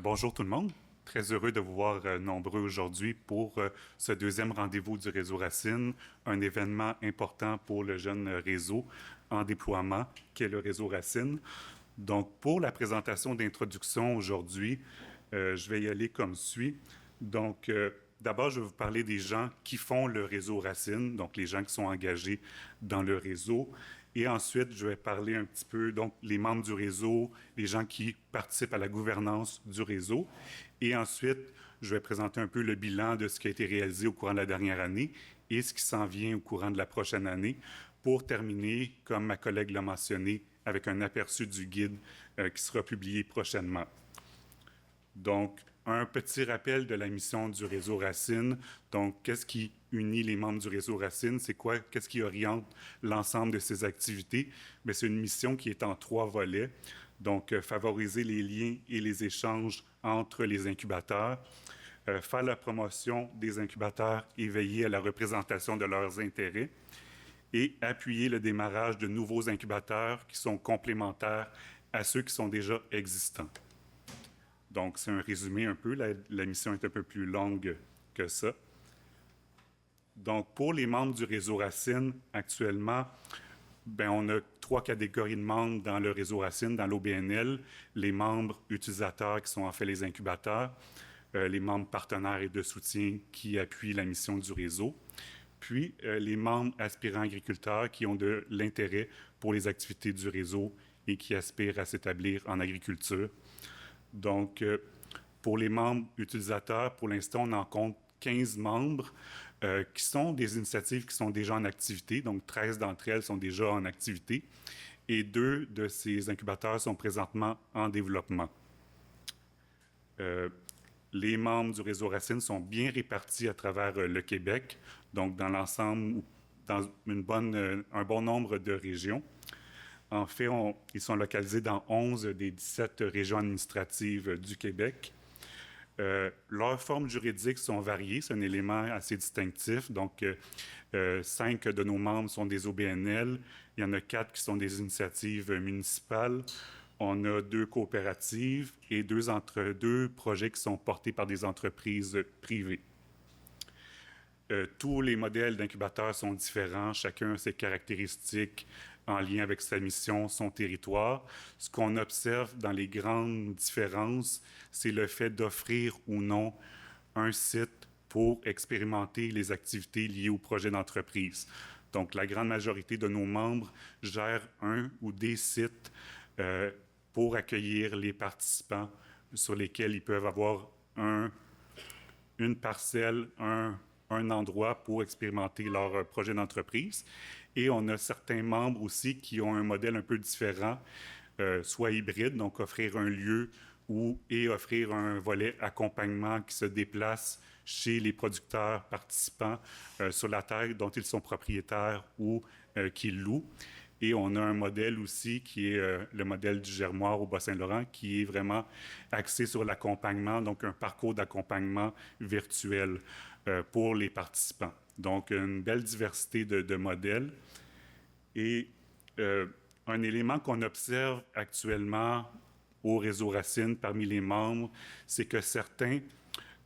Bonjour tout le monde. Très heureux de vous voir nombreux aujourd'hui pour ce deuxième rendez-vous du Réseau Racine, un événement important pour le jeune réseau en déploiement qu'est le Réseau Racine. Donc, pour la présentation d'introduction aujourd'hui, je vais y aller comme suit. Donc, d'abord, je vais vous parler des gens qui font le Réseau Racine, donc les gens qui sont engagés dans le réseau. Et ensuite, je vais parler un petit peu, donc, les membres du réseau, les gens qui participent à la gouvernance du réseau. Et ensuite, je vais présenter un peu le bilan de ce qui a été réalisé au courant de la dernière année et ce qui s'en vient au courant de la prochaine année pour terminer, comme ma collègue l'a mentionné, avec un aperçu du guide qui sera publié prochainement. Donc, un petit rappel de la mission du réseau Racine. Donc, qu'est-ce qui unit les membres du réseau Racine? C'est quoi? Qu'est-ce qui oriente l'ensemble de ces activités? Bien, c'est une mission qui est en 3 volets. Donc, favoriser les liens et les échanges entre les incubateurs, faire la promotion des incubateurs et veiller à la représentation de leurs intérêts, et appuyer le démarrage de nouveaux incubateurs qui sont complémentaires à ceux qui sont déjà existants. Donc, c'est un résumé un peu. La mission est un peu plus longue que ça. Donc, pour les membres du réseau Racine, actuellement, ben, on a 3 catégories de membres dans le réseau Racine, dans l'OBNL. Les membres utilisateurs qui sont en fait les incubateurs, les membres partenaires et de soutien qui appuient la mission du réseau, puis les membres aspirants agriculteurs qui ont de l'intérêt pour les activités du réseau et qui aspirent à s'établir en agriculture. Donc, pour les membres utilisateurs, pour l'instant, on en compte 15 membres qui sont des initiatives qui sont déjà en activité. Donc, 13 d'entre elles sont déjà en activité et 2 de ces incubateurs sont présentement en développement. Les membres du réseau Racine sont bien répartis à travers le Québec, donc dans l'ensemble, dans un bon nombre de régions. En fait, ils sont localisés dans 11 des 17 régions administratives du Québec. Leurs formes juridiques sont variées, c'est un élément assez distinctif. Donc, 5 de nos membres sont des OBNL, il y en a 4 qui sont des initiatives municipales, on a 2 coopératives et 2 projets qui sont portés par des entreprises privées. Tous les modèles d'incubateurs sont différents, chacun a ses caractéristiques en lien avec sa mission, son territoire. Ce qu'on observe dans les grandes différences, c'est le fait d'offrir ou non un site pour expérimenter les activités liées au projet d'entreprise. Donc, la grande majorité de nos membres gèrent un ou des sites pour accueillir les participants sur lesquels ils peuvent avoir une parcelle, un endroit pour expérimenter leur projet d'entreprise. Et on a certains membres aussi qui ont un modèle un peu différent, soit hybride, donc offrir un lieu et offrir un volet accompagnement qui se déplace chez les producteurs participants sur la terre dont ils sont propriétaires ou qu'ils louent. Et on a un modèle aussi qui est le modèle du Germoir au Bas-Saint-Laurent qui est vraiment axé sur l'accompagnement, donc un parcours d'accompagnement virtuel pour les participants. Donc, une belle diversité de modèles. Et un élément qu'on observe actuellement au réseau Racine parmi les membres, c'est que certains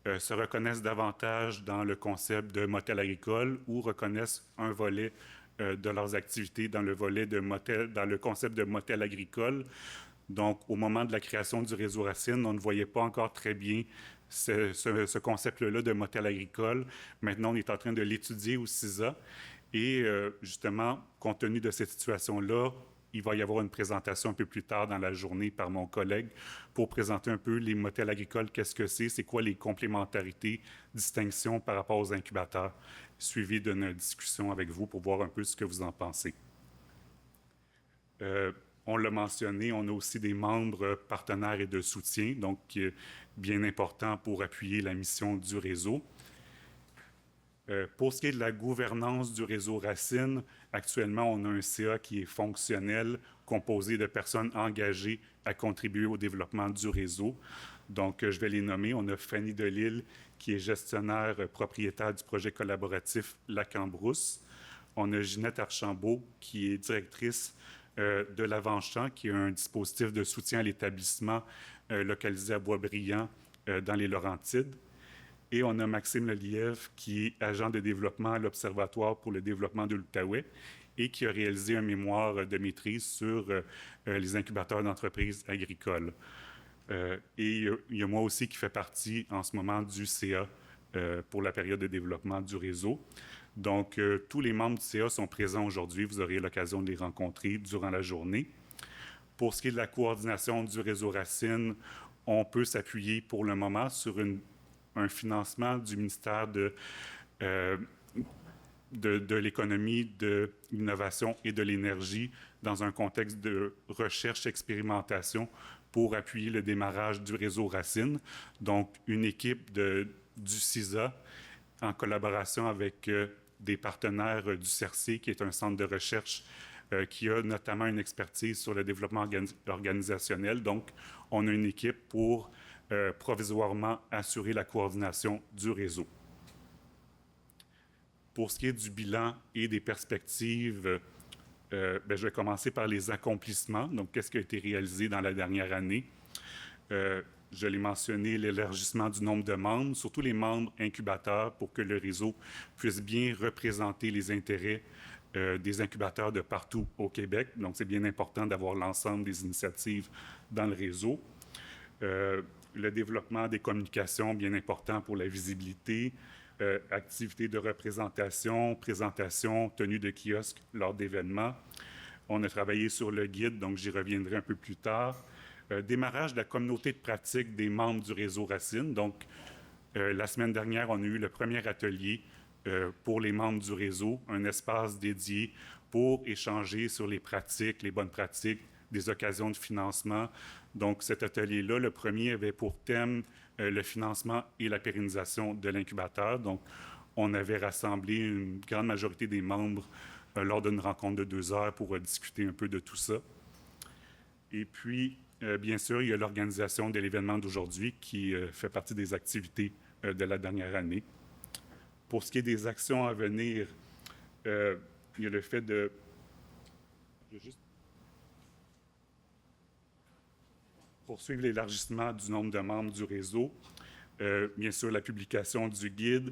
se reconnaissent davantage dans le concept de motel agricole ou reconnaissent un volet de leurs activités dans le concept de motel agricole. Donc, au moment de la création du réseau Racine, on ne voyait pas encore très bien ce concept-là de motel agricole. Maintenant, on est en train de l'étudier au CISA. Et justement, compte tenu de cette situation-là, il va y avoir une présentation un peu plus tard dans la journée par mon collègue pour présenter un peu les motels agricoles, qu'est-ce que c'est quoi les complémentarités, distinctions par rapport aux incubateurs, suivi d'une discussion avec vous pour voir un peu ce que vous en pensez. On l'a mentionné, on a aussi des membres partenaires et de soutien, donc bien important pour appuyer la mission du réseau. Pour ce qui est de la gouvernance du réseau Racine, actuellement, on a un CA qui est fonctionnel, composé de personnes engagées à contribuer au développement du réseau. Donc, je vais les nommer. On a Fanny Delisle, qui est gestionnaire propriétaire du projet collaboratif Lac-en-Brousse. On a Ginette Archambault, qui est directrice de l'Avant-Champ, qui est un dispositif de soutien à l'établissement localisé à Boisbriand, dans les Laurentides. Et on a Maxime Lelièvre, qui est agent de développement à l'Observatoire pour le développement de l'Outaouais et qui a réalisé un mémoire de maîtrise sur les incubateurs d'entreprises agricoles. Et il y a moi aussi qui fait partie en ce moment du CA pour la période de développement du réseau. Donc, tous les membres du CA sont présents aujourd'hui. Vous aurez l'occasion de les rencontrer durant la journée. Pour ce qui est de la coordination du réseau Racine, on peut s'appuyer pour le moment sur un financement du ministère de l'économie, de l'innovation et de l'énergie dans un contexte de recherche-expérimentation pour appuyer le démarrage du réseau Racine. Donc, une équipe du CISA en collaboration avec des partenaires du CERC, qui est un centre de recherche qui a notamment une expertise sur le développement organisationnel. Donc, on a une équipe pour provisoirement assurer la coordination du réseau. Pour ce qui est du bilan et des perspectives, je vais commencer par les accomplissements. Donc, qu'est-ce qui a été réalisé dans la dernière année? Je l'ai mentionné, l'élargissement du nombre de membres, surtout les membres incubateurs, pour que le réseau puisse bien représenter les intérêts des incubateurs de partout au Québec. Donc, c'est bien important d'avoir l'ensemble des initiatives dans le réseau. Le développement des communications, bien important pour la visibilité. Activités de représentation, présentation, tenue de kiosques lors d'événements. On a travaillé sur le guide, donc j'y reviendrai un peu plus tard. Démarrage de la communauté de pratique des membres du réseau Racine. Donc, la semaine dernière, on a eu le premier atelier pour les membres du réseau, un espace dédié pour échanger sur les pratiques, les bonnes pratiques, des occasions de financement. Donc, cet atelier-là, le premier avait pour thème le financement et la pérennisation de l'incubateur. Donc, on avait rassemblé une grande majorité des membres lors d'une rencontre de 2 heures pour discuter un peu de tout ça. Et puis, bien sûr, il y a l'organisation de l'événement d'aujourd'hui qui fait partie des activités de la dernière année. Pour ce qui est des actions à venir, il y a le fait de... poursuivre l'élargissement du nombre de membres du réseau, bien sûr la publication du guide,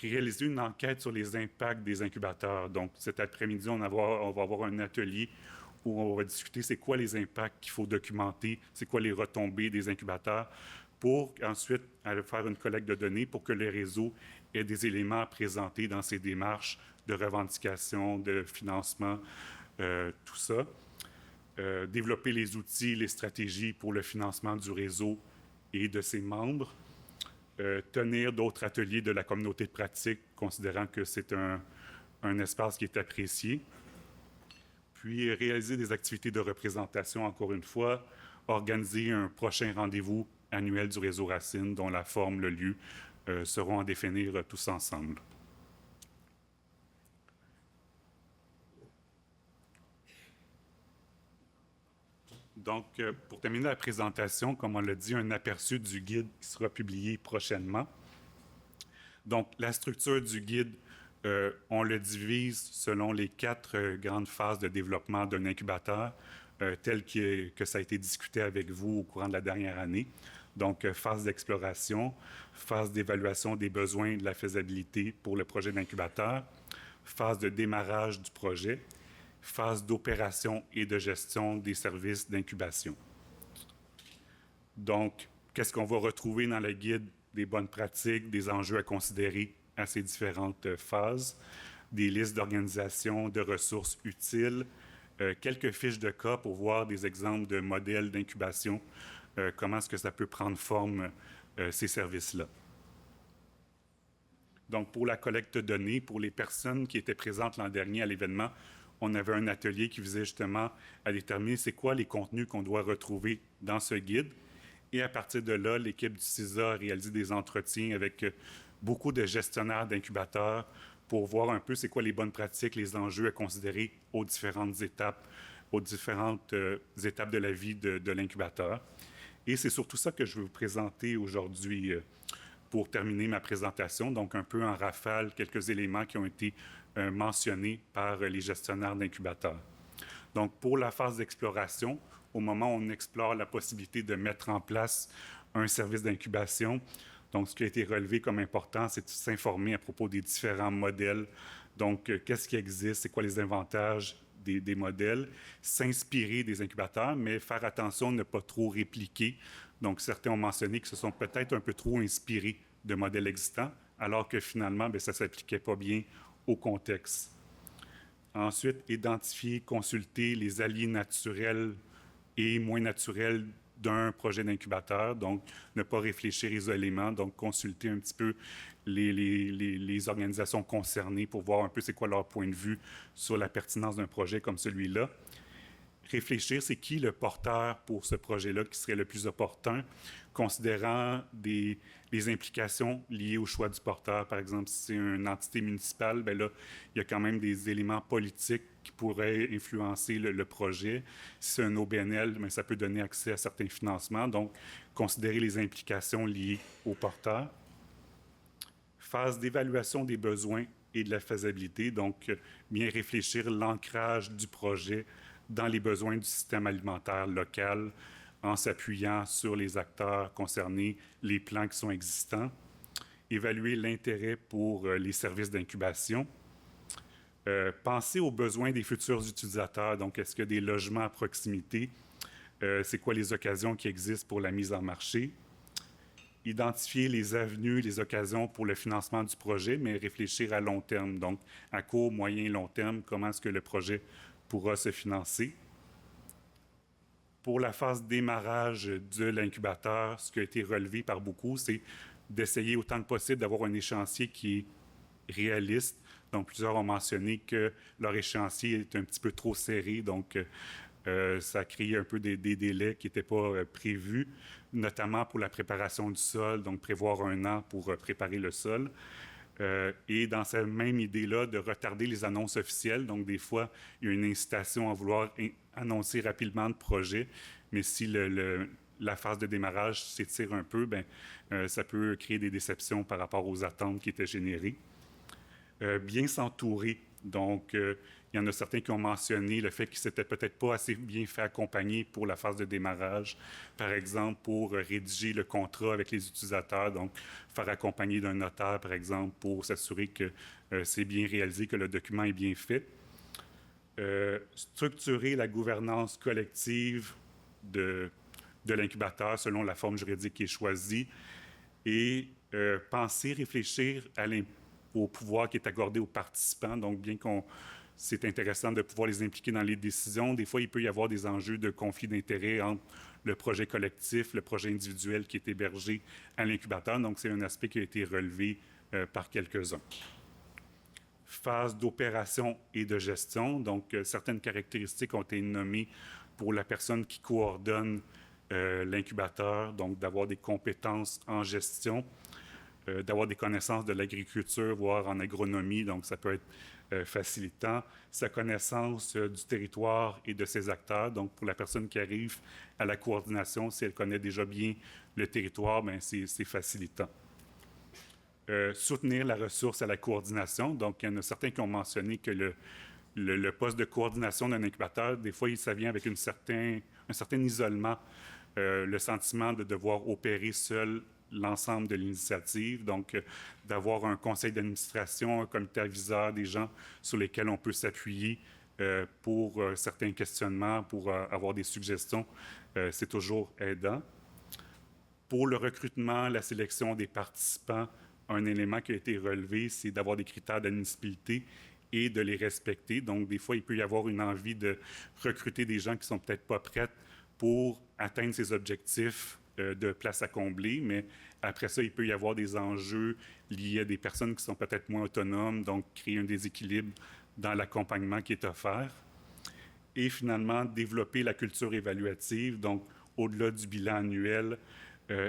réaliser une enquête sur les impacts des incubateurs. Donc, cet après-midi, on va avoir un atelier où on va discuter c'est quoi les impacts qu'il faut documenter, c'est quoi les retombées des incubateurs, pour ensuite aller faire une collecte de données pour que le réseau ait des éléments à présenter dans ses démarches de revendication, de financement, tout ça. Développer les outils, les stratégies pour le financement du réseau et de ses membres. Tenir d'autres ateliers de la communauté de pratique, considérant que c'est un espace qui est apprécié. Puis réaliser des activités de représentation, encore une fois. Organiser un prochain rendez-vous annuel du réseau Racine, dont la forme, le lieu seront à définir tous ensemble. Donc, pour terminer la présentation, comme on l'a dit, un aperçu du guide qui sera publié prochainement. Donc, la structure du guide, on le divise selon les 4 grandes phases de développement d'un incubateur, tel que ça a été discuté avec vous au courant de la dernière année. Donc, phase d'exploration, phase d'évaluation des besoins et de la faisabilité pour le projet d'incubateur, phase de démarrage du projet, phase d'opération et de gestion des services d'incubation. Donc, qu'est-ce qu'on va retrouver dans le guide? Des bonnes pratiques, des enjeux à considérer à ces différentes phases, des listes d'organisation, de ressources utiles, quelques fiches de cas pour voir des exemples de modèles d'incubation, comment est-ce que ça peut prendre forme, ces services-là. Donc, pour la collecte de données, pour les personnes qui étaient présentes l'an dernier à l'événement, on avait un atelier qui visait justement à déterminer c'est quoi les contenus qu'on doit retrouver dans ce guide. Et à partir de là, l'équipe du CISA a réalisé des entretiens avec beaucoup de gestionnaires d'incubateurs pour voir un peu c'est quoi les bonnes pratiques, les enjeux à considérer aux différentes étapes de la vie de l'incubateur. Et c'est surtout ça que je vais vous présenter aujourd'hui pour terminer ma présentation. Donc, un peu en rafale, quelques éléments qui ont été mentionnés par les gestionnaires d'incubateurs. Donc, pour la phase d'exploration, au moment où on explore la possibilité de mettre en place un service d'incubation. Donc, ce qui a été relevé comme important, c'est de s'informer à propos des différents modèles. Donc, qu'est-ce qui existe, c'est quoi les avantages des modèles, s'inspirer des incubateurs, mais faire attention de ne pas trop répliquer. Donc, certains ont mentionné que se sont peut-être un peu trop inspirés de modèles existants, alors que finalement, bien, ça ne s'appliquait pas bien au contexte. Ensuite, identifier, consulter les alliés naturels et moins naturels d'un projet d'incubateur, donc ne pas réfléchir isolément, donc consulter un petit peu les organisations concernées pour voir un peu c'est quoi leur point de vue sur la pertinence d'un projet comme celui-là. Réfléchir, c'est qui le porteur pour ce projet-là qui serait le plus opportun, considérant les implications liées au choix du porteur. Par exemple, si c'est une entité municipale, bien là, il y a quand même des éléments politiques qui pourraient influencer le projet. Si c'est un OBNL, bien, ça peut donner accès à certains financements. Donc, considérer les implications liées au porteur. Phase d'évaluation des besoins et de la faisabilité. Donc, bien réfléchir l'ancrage du projet dans les besoins du système alimentaire local en s'appuyant sur les acteurs concernés, les plans qui sont existants. Évaluer l'intérêt pour les services d'incubation. Penser aux besoins des futurs utilisateurs. Donc, est-ce qu'il y a des logements à proximité? C'est quoi les occasions qui existent pour la mise en marché? Identifier les avenues, les occasions pour le financement du projet, mais réfléchir à long terme. Donc, à court, moyen et long terme, comment est-ce que le projet pourra se financer. Pour la phase démarrage de l'incubateur, ce qui a été relevé par beaucoup, c'est d'essayer autant que possible d'avoir un échéancier qui est réaliste. Donc, plusieurs ont mentionné que leur échéancier est un petit peu trop serré, donc ça crée un peu des délais qui n'étaient pas prévus, notamment pour la préparation du sol, donc prévoir 1 an pour préparer le sol. Et dans cette même idée-là, de retarder les annonces officielles. Donc, des fois, il y a une incitation à vouloir annoncer rapidement le projet, mais si la phase de démarrage s'étire un peu, bien, ça peut créer des déceptions par rapport aux attentes qui étaient générées. Bien s'entourer. Donc, il y en a certains qui ont mentionné le fait qu'ils ne s'étaient peut-être pas assez bien fait accompagner pour la phase de démarrage. Par exemple, pour rédiger le contrat avec les utilisateurs, donc faire accompagner d'un notaire, par exemple, pour s'assurer que c'est bien réalisé, que le document est bien fait. Structurer la gouvernance collective de l'incubateur selon la forme juridique qui est choisie et penser, réfléchir au pouvoir qui est accordé aux participants. Donc, bien c'est intéressant de pouvoir les impliquer dans les décisions. Des fois, il peut y avoir des enjeux de conflit d'intérêts entre le projet collectif, le projet individuel qui est hébergé à l'incubateur. Donc, c'est un aspect qui a été relevé par quelques-uns. Phase d'opération et de gestion. Donc, certaines caractéristiques ont été nommées pour la personne qui coordonne l'incubateur, donc d'avoir des compétences en gestion, d'avoir des connaissances de l'agriculture, voire en agronomie, donc ça peut être facilitant. Sa connaissance du territoire et de ses acteurs, donc pour la personne qui arrive à la coordination, si elle connaît déjà bien le territoire, bien c'est facilitant. Soutenir la ressource à la coordination, donc il y en a certains qui ont mentionné que le poste de coordination d'un incubateur, des fois, ça vient avec un certain isolement, le sentiment de devoir opérer seul l'ensemble de l'initiative, donc d'avoir un conseil d'administration, un comité aviseur, des gens sur lesquels on peut s'appuyer pour certains questionnements, pour avoir des suggestions, c'est toujours aidant. Pour le recrutement, la sélection des participants, un élément qui a été relevé, c'est d'avoir des critères d'admissibilité et de les respecter. Donc, des fois, il peut y avoir une envie de recruter des gens qui ne sont peut-être pas prêts pour atteindre ces objectifs de place à combler, mais après ça, il peut y avoir des enjeux liés à des personnes qui sont peut-être moins autonomes, donc créer un déséquilibre dans l'accompagnement qui est offert. Et finalement, développer la culture évaluative, donc au-delà du bilan annuel,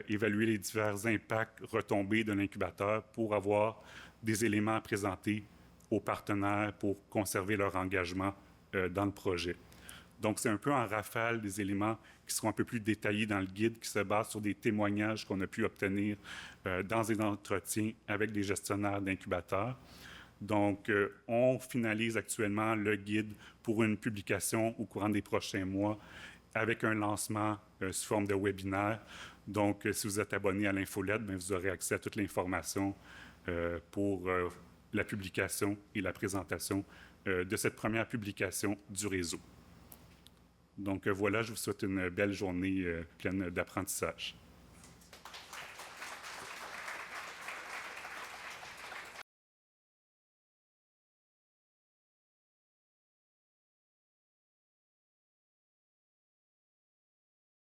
évaluer les divers impacts retombés de l'incubateur pour avoir des éléments à présenter aux partenaires pour conserver leur engagement dans le projet. Donc, c'est un peu en rafale des éléments qui seront un peu plus détaillés dans le guide, qui se basent sur des témoignages qu'on a pu obtenir dans des entretiens avec des gestionnaires d'incubateurs. Donc, on finalise actuellement le guide pour une publication au courant des prochains mois avec un lancement sous forme de webinaire. Donc, si vous êtes abonné à l'infolette, bien, vous aurez accès à toute l'information pour la publication et la présentation de cette première publication du réseau. Donc voilà, je vous souhaite une belle journée pleine d'apprentissage.